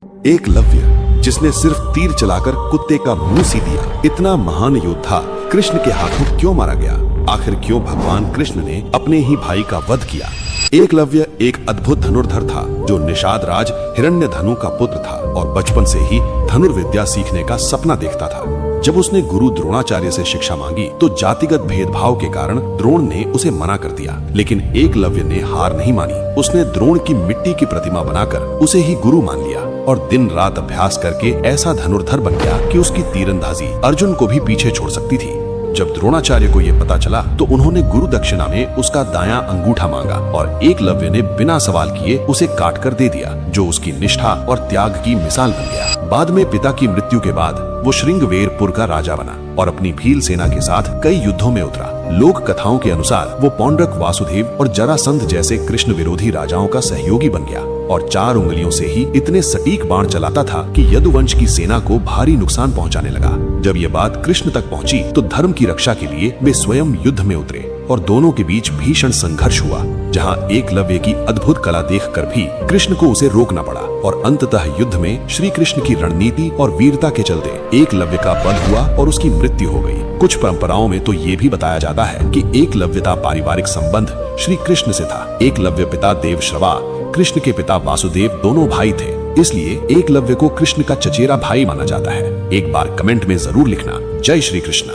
एकलव्य, जिसने सिर्फ तीर चलाकर कुत्ते का मुंह सी दिया, इतना महान योद्धा कृष्ण के हाथों क्यों मारा गया? आखिर क्यों भगवान कृष्ण ने अपने ही भाई का वध किया? एकलव्य एक अद्भुत धनुर्धर था जो निषाद राज हिरण्यधनु का पुत्र था और बचपन से ही धनुर्विद्या सीखने का सपना देखता था। जब उसने गुरु द्रोणाचार्य से शिक्षा मांगी तो जातिगत भेदभाव के कारण द्रोण ने उसे मना कर दिया, लेकिन एकलव्य ने हार नहीं मानी। उसने द्रोण की मिट्टी की प्रतिमा बनाकर उसे ही गुरु मान लिया और दिन रात अभ्यास करके ऐसा धनुर्धर बन गया कि उसकी तीरंदाजी अर्जुन को भी पीछे छोड़ सकती थी। जब द्रोणाचार्य को यह पता चला तो उन्होंने गुरु दक्षिणा में उसका दायां अंगूठा मांगा और एकलव्य ने बिना सवाल किए उसे काट कर दे दिया, जो उसकी निष्ठा और त्याग की मिसाल बन गया। बाद में पिता की मृत्यु के बाद वो श्रृंगवेरपुर का राजा बना और अपनी भील सेना के साथ कई युद्धों में उतरा। लोक कथाओं के अनुसार वो पौंड्रक वासुदेव और जरासंध जैसे कृष्ण विरोधी राजाओं का सहयोगी बन गया और 4 उंगलियों से ही इतने सटीक बाण चलाता था कि यदुवंश की सेना को भारी नुकसान पहुंचाने लगा। जब ये बात कृष्ण तक पहुंची तो धर्म की रक्षा के लिए वे स्वयं युद्ध में उतरे और दोनों के बीच भीषण संघर्ष हुआ, जहां एकलव्य की अद्भुत कला देखकर भी कृष्ण को उसे रोकना पड़ा और अंततः युद्ध में श्री कृष्ण की रणनीति और वीरता के चलते एकलव्य का वध हुआ और उसकी मृत्यु हो गई। कुछ परंपराओं में तो ये भी बताया जाता है कि एकलव्य का पारिवारिक संबंध श्री कृष्ण से था। एकलव्य पिता देवश्रवा, कृष्ण के पिता वासुदेव दोनों भाई थे, इसलिए एकलव्य को कृष्ण का चचेरा भाई माना जाता है। एक बार कमेंट में जरूर लिखना, जय श्री कृष्ण।